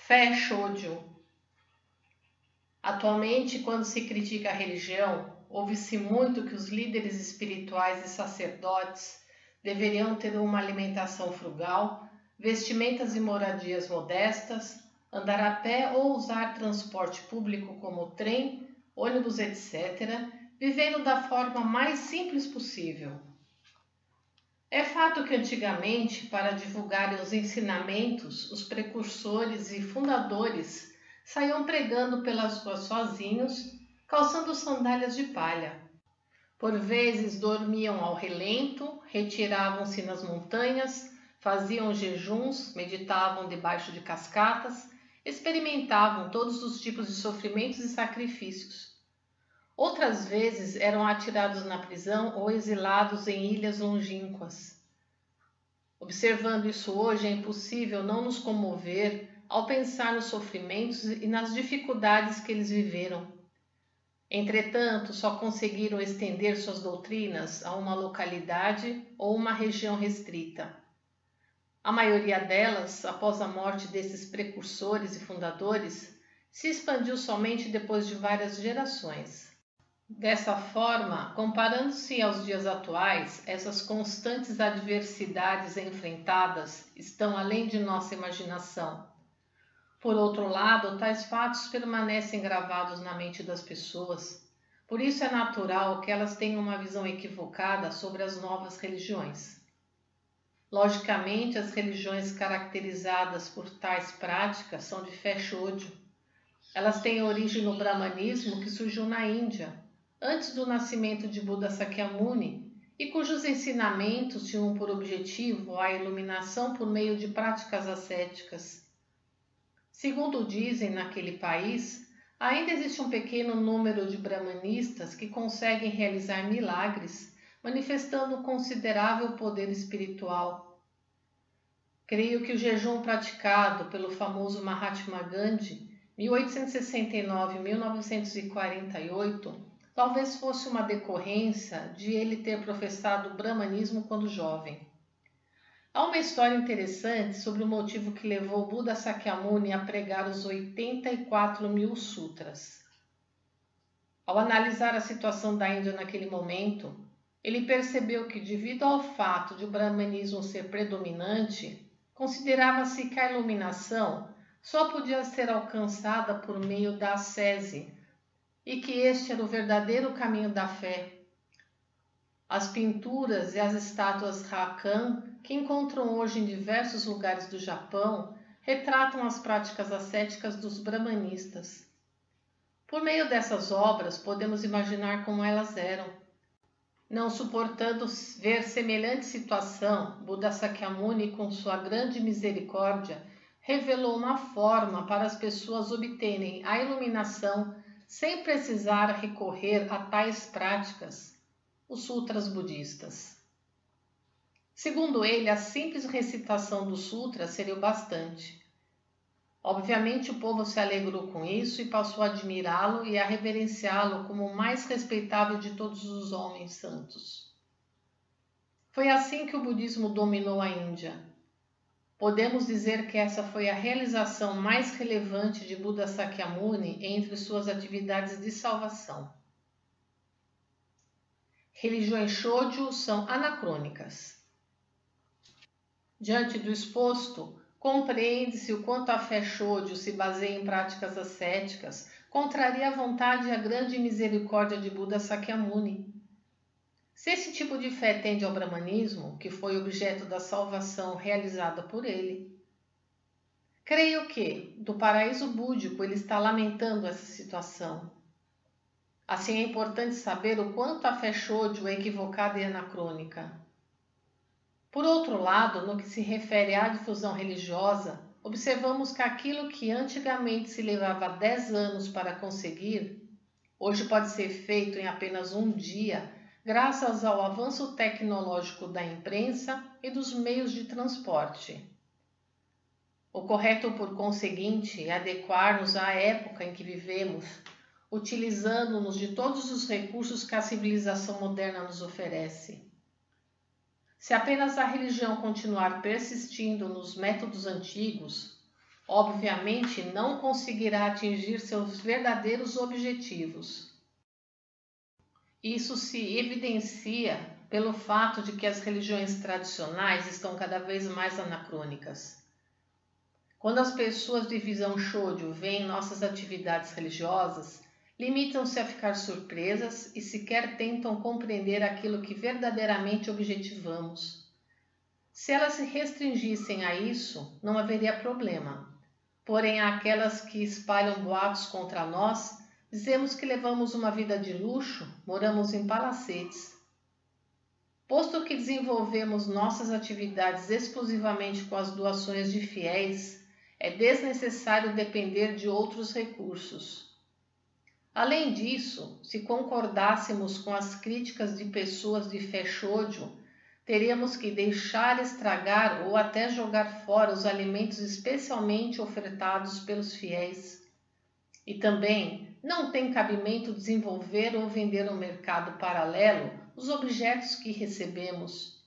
Fé Shōjo. Atualmente, quando se critica a religião, ouve-se muito que os líderes espirituais e sacerdotes deveriam ter uma alimentação frugal, vestimentas e moradias modestas, andar a pé ou usar transporte público como trem, ônibus, etc., vivendo da forma mais simples possível. É fato que antigamente, para divulgarem os ensinamentos, os precursores e fundadores saíam pregando pelas ruas sozinhos, calçando sandálias de palha. Por vezes dormiam ao relento, retiravam-se nas montanhas, faziam jejuns, meditavam debaixo de cascatas, experimentavam todos os tipos de sofrimentos e sacrifícios. Outras vezes eram atirados na prisão ou exilados em ilhas longínquas. Observando isso hoje, é impossível não nos comover ao pensar nos sofrimentos e nas dificuldades que eles viveram. Entretanto, só conseguiram estender suas doutrinas a uma localidade ou uma região restrita. A maioria delas, após a morte desses precursores e fundadores, se expandiu somente depois de várias gerações. Dessa forma, comparando-se aos dias atuais, essas constantes adversidades enfrentadas estão além de nossa imaginação. Por outro lado, tais fatos permanecem gravados na mente das pessoas. Por isso é natural que elas tenham uma visão equivocada sobre as novas religiões. Logicamente, as religiões caracterizadas por tais práticas são de fé Shōjo. Elas têm origem no brahmanismo que surgiu na Índia, antes do nascimento de Buda Sakyamuni, e cujos ensinamentos tinham por objetivo a iluminação por meio de práticas ascéticas. Segundo dizem, naquele país, ainda existe um pequeno número de brahmanistas que conseguem realizar milagres, manifestando um considerável poder espiritual. Creio que o jejum praticado pelo famoso Mahatma Gandhi, 1869-1948, talvez fosse uma decorrência de ele ter professado o brahmanismo quando jovem. Há uma história interessante sobre o motivo que levou Buda Sakyamuni a pregar os 84.000 sutras. Ao analisar a situação da Índia naquele momento, ele percebeu que, devido ao fato de o brahmanismo ser predominante, considerava-se que a iluminação só podia ser alcançada por meio da ascese, e que este era o verdadeiro caminho da fé. As pinturas e as estátuas Rakan, que encontram hoje em diversos lugares do Japão, retratam as práticas ascéticas dos brahmanistas. Por meio dessas obras, podemos imaginar como elas eram. Não suportando ver semelhante situação, Buda Sakyamuni, com sua grande misericórdia, revelou uma forma para as pessoas obterem a iluminação sem precisar recorrer a tais práticas, os sutras budistas. Segundo ele, a simples recitação dos sutras seria o bastante. Obviamente, o povo se alegrou com isso e passou a admirá-lo e a reverenciá-lo como o mais respeitável de todos os homens santos. Foi assim que o budismo dominou a Índia. Podemos dizer que essa foi a realização mais relevante de Buda Sakyamuni entre suas atividades de salvação. Religiões Shōjo são anacrônicas. Diante do exposto, compreende-se o quanto a fé Shōjo se baseia em práticas ascéticas, contraria a vontade e a grande misericórdia de Buda Sakyamuni. Se esse tipo de fé tende ao brahmanismo, que foi objeto da salvação realizada por ele, creio que, do paraíso búdico, ele está lamentando essa situação. Assim, é importante saber o quanto a fé Shōjo é equivocada e anacrônica. Por outro lado, no que se refere à difusão religiosa, observamos que aquilo que antigamente se levava 10 anos para conseguir, hoje pode ser feito em apenas um dia, graças ao avanço tecnológico da imprensa e dos meios de transporte. O correto, por conseguinte, é adequar-nos à época em que vivemos, utilizando-nos de todos os recursos que a civilização moderna nos oferece. Se apenas a religião continuar persistindo nos métodos antigos, Obviamente, não conseguirá atingir seus verdadeiros objetivos. Isso se evidencia pelo fato de que as religiões tradicionais estão cada vez mais anacrônicas. Quando as pessoas de visão Shōjo veem nossas atividades religiosas, limitam-se a ficar surpresas e sequer tentam compreender aquilo que verdadeiramente objetivamos. Se elas se restringissem a isso, não haveria problema. Porém, aquelas que espalham boatos contra nós, dizemos que levamos uma vida de luxo, moramos em palacetes. Posto que desenvolvemos nossas atividades exclusivamente com as doações de fiéis, é desnecessário depender de outros recursos. Além disso, se concordássemos com as críticas de pessoas de fé Shōjo, teríamos que deixar estragar ou até jogar fora os alimentos especialmente ofertados pelos fiéis. E também não tem cabimento desenvolver ou vender no mercado paralelo os objetos que recebemos.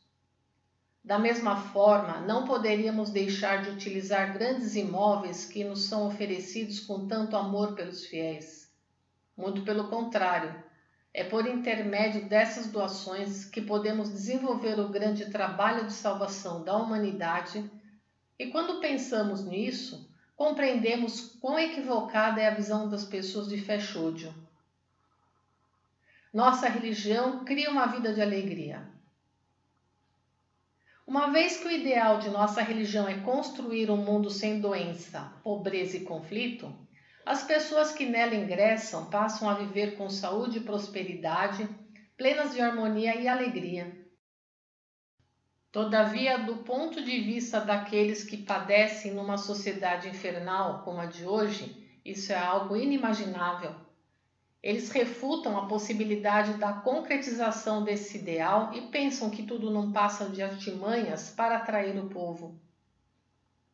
Da mesma forma, não poderíamos deixar de utilizar grandes imóveis que nos são oferecidos com tanto amor pelos fiéis. Muito pelo contrário, é por intermédio dessas doações que podemos desenvolver o grande trabalho de salvação da humanidade, e quando pensamos nisso, compreendemos quão equivocada é a visão das pessoas de fé Shōjo. Nossa religião cria uma vida de alegria. Uma vez que o ideal de nossa religião é construir um mundo sem doença, pobreza e conflito, as pessoas que nela ingressam passam a viver com saúde e prosperidade, plenas de harmonia e alegria. Todavia, do ponto de vista daqueles que padecem numa sociedade infernal como a de hoje, isso é algo inimaginável. Eles refutam a possibilidade da concretização desse ideal e pensam que tudo não passa de artimanhas para atrair o povo.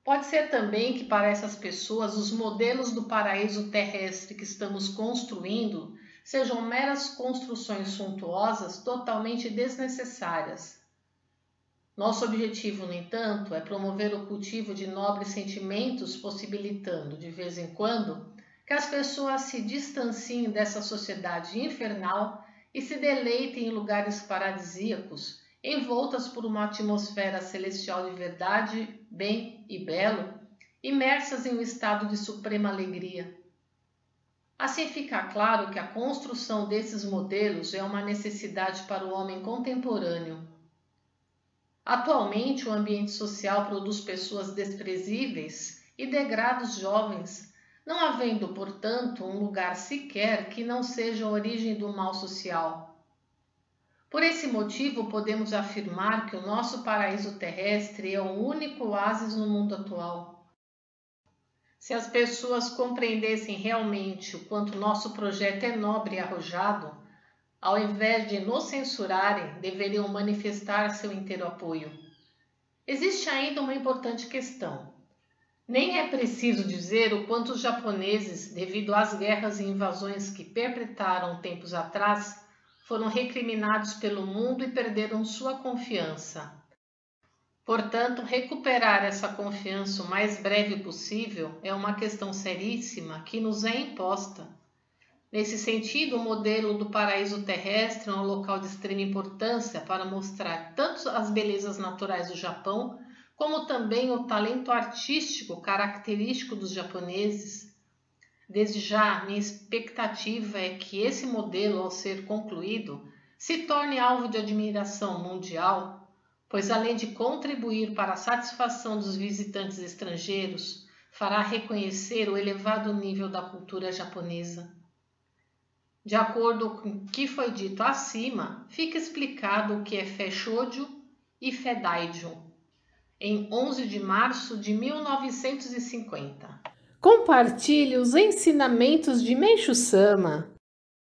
Pode ser também que para essas pessoas os modelos do paraíso terrestre que estamos construindo sejam meras construções suntuosas totalmente desnecessárias. Nosso objetivo, no entanto, é promover o cultivo de nobres sentimentos, possibilitando, de vez em quando, que as pessoas se distanciem dessa sociedade infernal e se deleitem em lugares paradisíacos, envoltas por uma atmosfera celestial de verdade, bem e belo, imersas em um estado de suprema alegria. Assim fica claro que a construção desses modelos é uma necessidade para o homem contemporâneo. Atualmente, o ambiente social produz pessoas desprezíveis e degrada os jovens, não havendo, portanto, um lugar sequer que não seja a origem do mal social. Por esse motivo, podemos afirmar que o nosso paraíso terrestre é o único oásis no mundo atual. Se as pessoas compreendessem realmente o quanto nosso projeto é nobre e arrojado, ao invés de nos censurarem, deveriam manifestar seu inteiro apoio. Existe ainda uma importante questão. Nem é preciso dizer o quanto os japoneses, devido às guerras e invasões que perpetraram tempos atrás, foram recriminados pelo mundo e perderam sua confiança. Portanto, recuperar essa confiança o mais breve possível é uma questão seríssima que nos é imposta. Nesse sentido, o modelo do paraíso terrestre é um local de extrema importância para mostrar tanto as belezas naturais do Japão, como também o talento artístico característico dos japoneses. Desde já, minha expectativa é que esse modelo, ao ser concluído, se torne alvo de admiração mundial, pois além de contribuir para a satisfação dos visitantes estrangeiros, fará reconhecer o elevado nível da cultura japonesa. De acordo com o que foi dito acima, fica explicado o que é fé Shōjo e fé Daijō, em 11 de março de 1950. Compartilhe os ensinamentos de Meishu-sama.